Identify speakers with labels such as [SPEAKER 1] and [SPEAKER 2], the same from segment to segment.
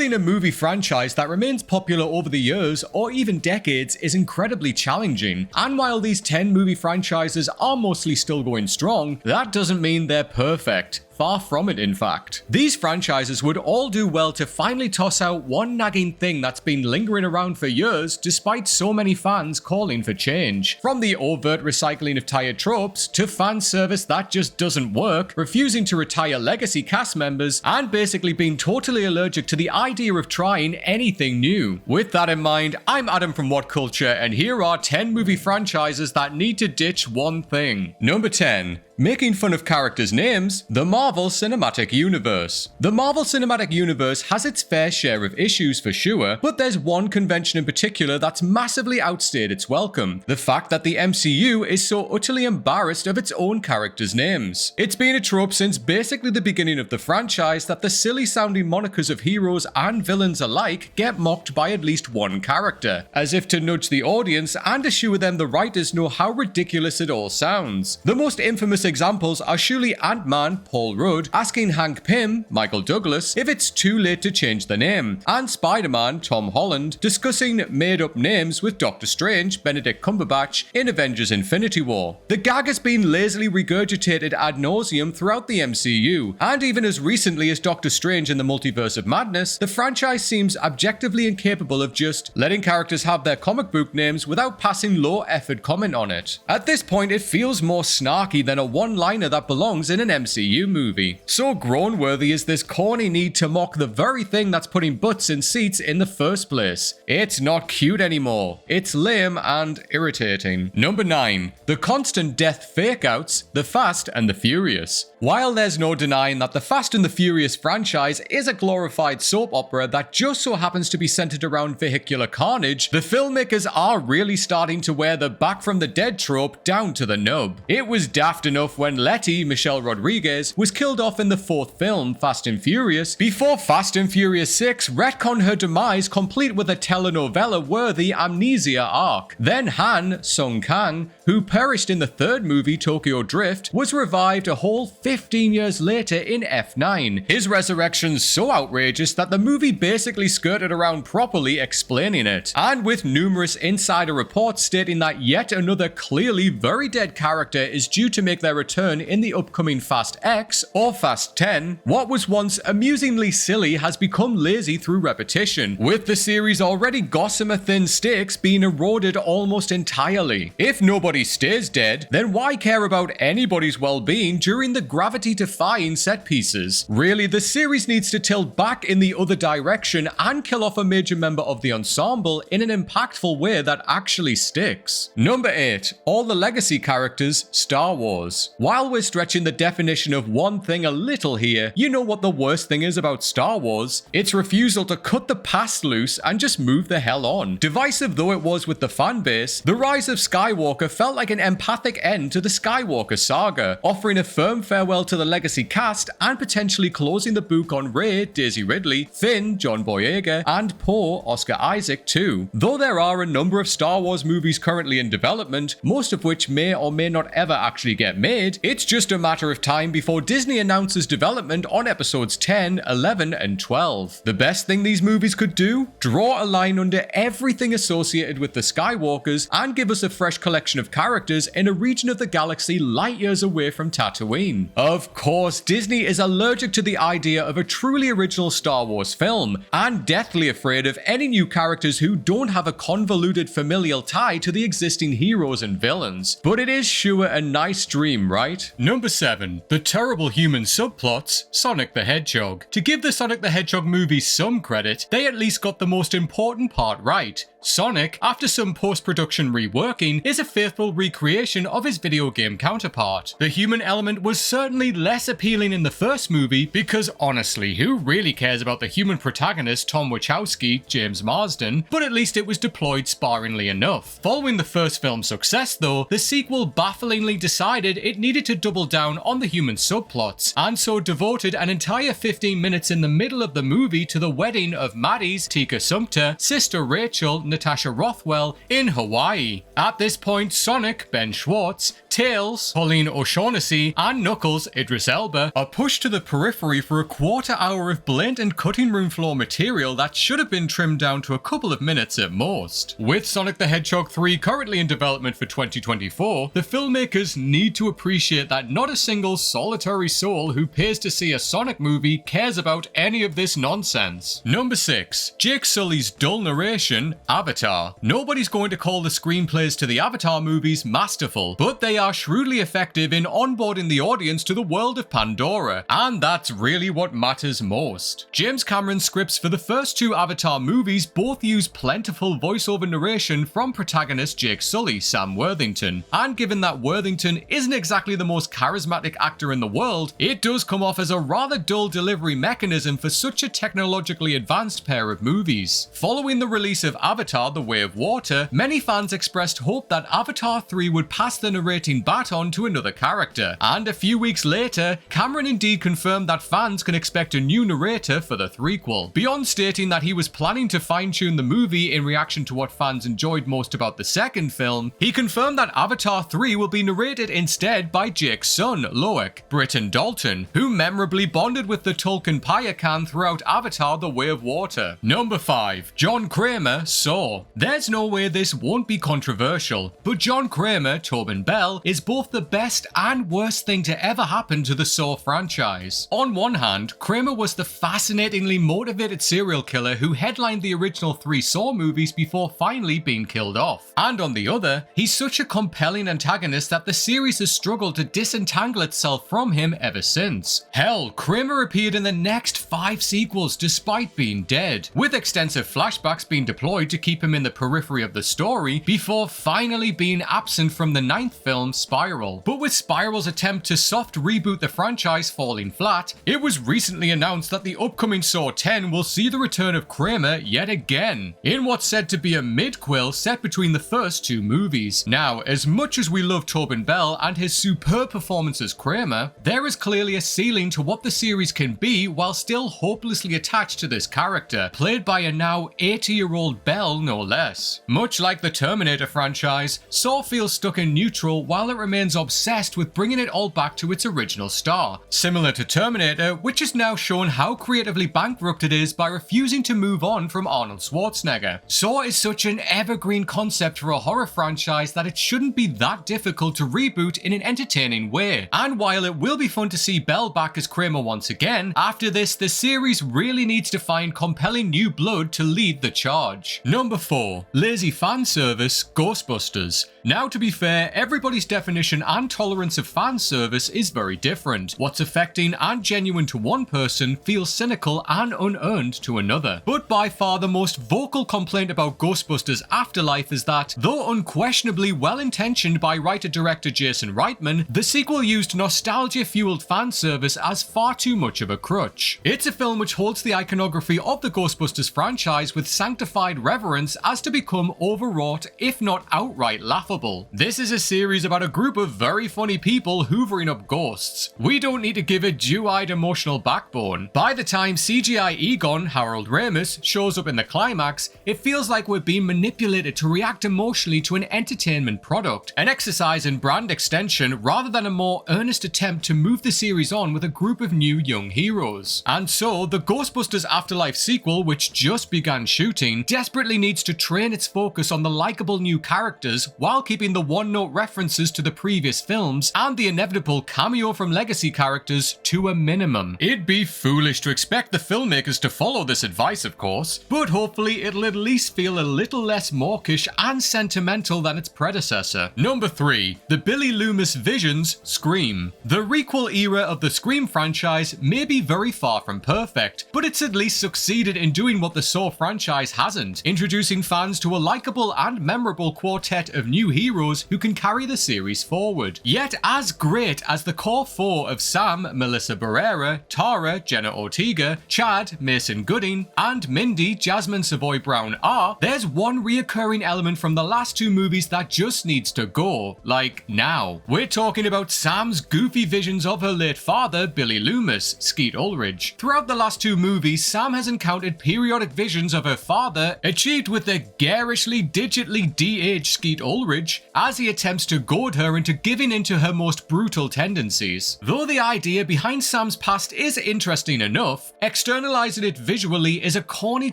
[SPEAKER 1] Building a movie franchise that remains popular over the years or even decades is incredibly challenging, and while these 10 movie franchises are mostly still going strong, that doesn't mean they're perfect. Far from it, in fact. These franchises would all do well to finally toss out one nagging thing that's been lingering around for years despite so many fans calling for change. From the overt recycling of tired tropes, to fan service that just doesn't work, refusing to retire legacy cast members, and basically being totally allergic to the idea of trying anything new. With that in mind, I'm Adam from What Culture, and here are 10 movie franchises that need to ditch one thing. Number 10. Making fun of characters' names, the Marvel Cinematic Universe. The Marvel Cinematic Universe has its fair share of issues for sure, but there's one convention in particular that's massively outstayed its welcome: the fact that the MCU is so utterly embarrassed of its own characters' names. It's been a trope since basically the beginning of the franchise that the silly sounding monikers of heroes and villains alike get mocked by at least one character, as if to nudge the audience and assure them the writers know how ridiculous it all sounds. The most infamous examples are surely Ant-Man, Paul Rudd, asking Hank Pym, Michael Douglas, if it's too late to change the name, and Spider-Man, Tom Holland, discussing made-up names with Doctor Strange, Benedict Cumberbatch, in Avengers Infinity War. The gag has been lazily regurgitated ad nauseum throughout the MCU, and even as recently as Doctor Strange in the Multiverse of Madness, the franchise seems objectively incapable of just letting characters have their comic book names without passing low-effort comment on it. At this point, it feels more snarky than a one-liner that belongs in an MCU movie. So groan-worthy is this corny need to mock the very thing that's putting butts in seats in the first place. It's not cute anymore. It's lame and irritating. Number 9. The constant death fake-outs, The Fast and the Furious. While there's no denying that the Fast and the Furious franchise is a glorified soap opera that just so happens to be centered around vehicular carnage, the filmmakers are really starting to wear the back from the dead trope down to the nub. It was daft enough when Letty, Michelle Rodriguez, was killed off in the 4th film, Fast and Furious, before Fast and Furious 6 retconned her demise complete with a telenovela-worthy amnesia arc. Then Han Sung-kang, who perished in the 3rd movie, Tokyo Drift, was revived a whole 15 years later in F9. His resurrection's so outrageous that the movie basically skirted around properly explaining it, and with numerous insider reports stating that yet another clearly very dead character is due to make their return in the upcoming Fast X or Fast 10, what was once amusingly silly has become lazy through repetition, with the series' already gossamer-thin stakes being eroded almost entirely. If nobody stays dead, then why care about anybody's well-being during the gravity-defying set pieces? Really, the series needs to tilt back in the other direction and kill off a major member of the ensemble in an impactful way that actually sticks. Number 8. All the legacy characters, Star Wars. While we're stretching the definition of one thing a little here, you know what the worst thing is about Star Wars? Its refusal to cut the past loose and just move the hell on. Divisive though it was with the fanbase, The Rise of Skywalker felt like an empathic end to the Skywalker saga, offering a firm farewell to the legacy cast and potentially closing the book on Rey, Daisy Ridley, Finn, John Boyega, and Poe, Oscar Isaac too. Though there are a number of Star Wars movies currently in development, most of which may or may not ever actually get made, it's just a matter of time before Disney announces development on episodes 10, 11, and 12. The best thing these movies could do? Draw a line under everything associated with the Skywalkers and give us a fresh collection of characters in a region of the galaxy light years away from Tatooine. Of course, Disney is allergic to the idea of a truly original Star Wars film, and deathly afraid of any new characters who don't have a convoluted familial tie to the existing heroes and villains. But it is sure a nice dream, right? Number 7. The terrible human subplots, Sonic the Hedgehog. To give the Sonic the Hedgehog movie some credit, they at least got the most important part right. Sonic, after some post-production reworking, is a faithful recreation of his video game counterpart. The human element was certainly less appealing in the first movie because honestly, who really cares about the human protagonist Tom Wachowski, James Marsden, but at least it was deployed sparingly enough. Following the first film's success though, the sequel bafflingly decided it it needed to double down on the human subplots, and so devoted an entire 15 minutes in the middle of the movie to the wedding of Maddie's Tika Sumpter sister Rachel Natasha Rothwell in Hawaii. At this point, Sonic, Ben Schwartz, Tails, Pauline O'Shaughnessy, and Knuckles, Idris Elba, are pushed to the periphery for a quarter hour of blatant cutting room floor material that should have been trimmed down to a couple of minutes at most. With Sonic the Hedgehog 3 currently in development for 2024, the filmmakers need to appreciate that not a single solitary soul who pays to see a Sonic movie cares about any of this nonsense. Number 6. Jake Sully's dull narration, Avatar. Nobody's going to call the screenplays to the Avatar movies masterful, but they are shrewdly effective in onboarding the audience to the world of Pandora, and that's really what matters most. James Cameron's scripts for the first two Avatar movies both use plentiful voiceover narration from protagonist Jake Sully, Sam Worthington, and given that Worthington isn't exactly the most charismatic actor in the world, it does come off as a rather dull delivery mechanism for such a technologically advanced pair of movies. Following the release of Avatar: The Way of Water, many fans expressed hope that Avatar 3 would pass the narrating baton to another character, and a few weeks later, Cameron indeed confirmed that fans can expect a new narrator for the threequel. Beyond stating that he was planning to fine-tune the movie in reaction to what fans enjoyed most about the second film, he confirmed that Avatar 3 will be narrated instead by Jake's son, Loic, Britton Dalton, who memorably bonded with the Tulkun Payakan throughout Avatar: The Way of Water. Number 5. John Kramer, Saw. There's no way this won't be controversial, but John Kramer, Tobin Bell, is both the best and worst thing to ever happen to the Saw franchise. On one hand, Kramer was the fascinatingly motivated serial killer who headlined the original 3 Saw movies before finally being killed off. And on the other, he's such a compelling antagonist that the series has struggled to disentangle itself from him ever since. Hell, Kramer appeared in the next 5 sequels despite being dead, with extensive flashbacks being deployed to keep him in the periphery of the story before finally being absent from the 9th film, Spiral. But with Spiral's attempt to soft reboot the franchise falling flat, it was recently announced that the upcoming Saw 10 will see the return of Kramer yet again, in what's said to be a midquel set between the first 2 movies. Now, as much as we love Tobin Bell and his superb performance as Kramer, there is clearly a ceiling to what the series can be while still hopelessly attached to this character, played by a now 80-year-old Bell no less. Much like the Terminator franchise, Saw feels stuck in neutral while it remains obsessed with bringing it all back to its original star. Similar to Terminator, which has now shown how creatively bankrupt it is by refusing to move on from Arnold Schwarzenegger. Saw is such an evergreen concept for a horror franchise that it shouldn't be that difficult to reboot in an entertaining way. And while it will be fun to see Bell back as Kramer once again, after this, the series really needs to find compelling new blood to lead the charge. Number 4. Lazy fan service, Ghostbusters. Now, to be fair, everybody's definition and tolerance of fan service is very different. What's affecting and genuine to one person feels cynical and unearned to another. But by far the most vocal complaint about Ghostbusters Afterlife is that, though unquestionably well-intentioned by writer-director Jason Reitman, the sequel used nostalgia-fueled fan service as far too much of a crutch. It's a film which holds the iconography of the Ghostbusters franchise with sanctified reverence as to become overwrought, if not outright laughable. This is a series about a group of very funny people hoovering up ghosts. We don't need to give it dew-eyed emotional backbone. By the time CGI Egon, Harold Ramis, shows up in the climax, it feels like we're being manipulated to react emotionally to an entertainment product, an exercise in brand extension rather than a more earnest attempt to move the series on with a group of new young heroes. And so, the Ghostbusters Afterlife sequel, which just began shooting, desperately needs to train its focus on the likable new characters while keeping the one-note references to the previous films and the inevitable cameo from legacy characters to a minimum. It'd be foolish to expect the filmmakers to follow this advice, of course, but hopefully it'll at least feel a little less mawkish and sentimental than its predecessor. Number 3. The Billy Loomis Visions, Scream. The requel era of the Scream franchise may be very far from perfect, but it's at least succeeded in doing what the Saw franchise hasn't, introducing fans to a likable and memorable quartet of new heroes who can carry the series forward. Yet as great as the core 4 of Sam, Melissa Barrera, Tara, Jenna Ortega, Chad, Mason Gooding, and Mindy, Jasmine Savoy Brown are, there's one reoccurring element from the last 2 movies that just needs to go, like now. We're talking about Sam's goofy visions of her late father, Billy Loomis, Skeet Ulrich. Throughout the last two movies, Sam has encountered periodic visions of her father, achieved with the garishly digitally de-aged Skeet Ulrich, as he attempts to goad her into giving into her most brutal tendencies. Though the idea behind Sam's past is interesting enough, externalizing it visually is a corny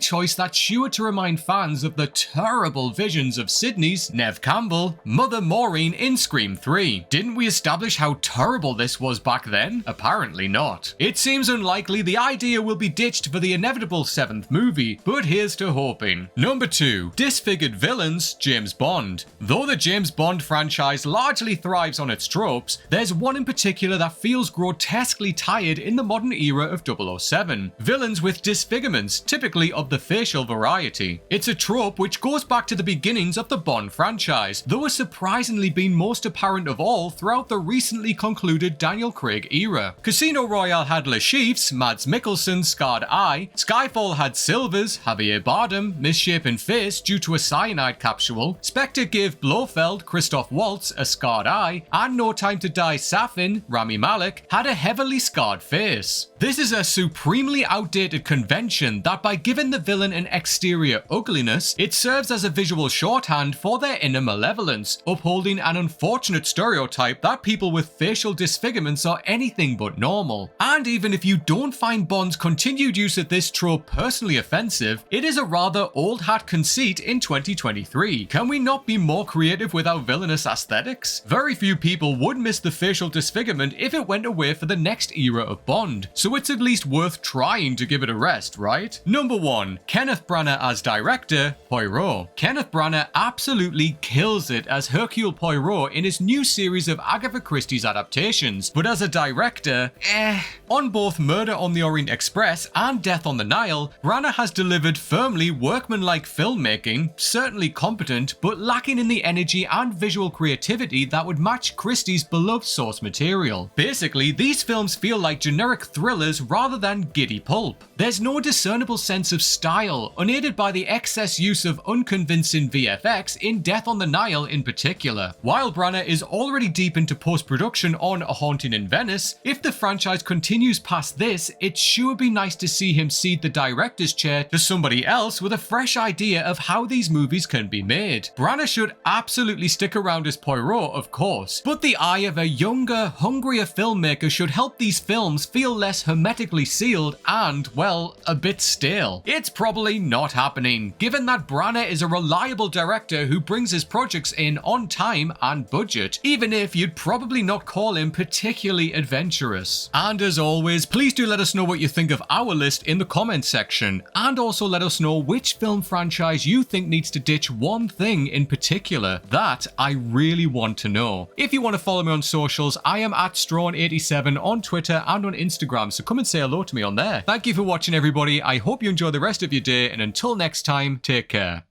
[SPEAKER 1] choice that's sure to remind fans of the terrible visions of Sydney's Nev Campbell, Mother Maureen in Scream 3. Didn't we establish how terrible this was back then? Apparently not. It seems unlikely the idea will be ditched for the inevitable 7th movie, but here's to hoping. Number 2. Disfigured villains, James Bond. Though the James Bond franchise largely thrives on its tropes, there's one in particular that feels grotesquely tired in the modern era of 007. Villains with disfigurements, typically of the facial variety. It's a trope which goes back to the beginnings of the Bond franchise, though has surprisingly been most apparent of all throughout the recently concluded Daniel Craig era. Casino Royale had Le Chiffre's Mads Mikkelsen's scarred eye, Skyfall had Silver's Javier Bardem misshapen face due to a cyanide capsule, Spectre gave Blofeld Christoph Waltz a scarred eye, and No Time to Die Safin, Rami Malek, had a heavily scarred face. This is a supremely outdated convention that by giving the villain an exterior ugliness, it serves as a visual shorthand for their inner malevolence, upholding an unfortunate stereotype that people with facial disfigurements are anything but normal. And even if you don't find Bond's continued use of this trope personally offensive, it is a rather old hat conceit in 2023. Can we not be more creative with our villainous aesthetics? Very few people would miss the facial disfigurement if it went away for the next era of Bond, so it's at least worth trying to give it a rest, right? Number 1. Kenneth Branagh as director, Poirot. Kenneth Branagh absolutely kills it as Hercule Poirot in his new series of Agatha Christie's adaptations, but as a director, On both Murder on the Orient Express and Death on the Nile, Branagh has delivered firmly workmanlike filmmaking, certainly competent, but lacking in the energy and visual creativity that would match Christie's beloved source material. Basically, these films feel like generic thrillers rather than giddy pulp. There's no discernible sense of style, unaided by the excess use of unconvincing VFX in Death on the Nile in particular. While Branagh is already deep into post-production on A Haunting in Venice, if the franchise continues past this, it sure be nice to see him cede the director's chair to somebody else with a fresh idea of how these movies can be made. Branagh should absolutely stick around as Poirot, of course, but the eye of a younger, hungrier filmmaker should help these films feel less hermetically sealed and, well, a bit stale. It's probably not happening, given that Branagh is a reliable director who brings his projects in on time and budget, even if you'd probably not call him particularly adventurous. And as always, please do let us know what you think of our list in the comments section, and also let us know which film franchise you think needs to ditch one thing in particular. That I really want to know. If you want to follow me on socials, I am at Strawn87 on Twitter and on Instagram, so come and say hello to me on there. Thank you for watching, everybody. I hope you enjoy the rest of your day, and until next time, take care.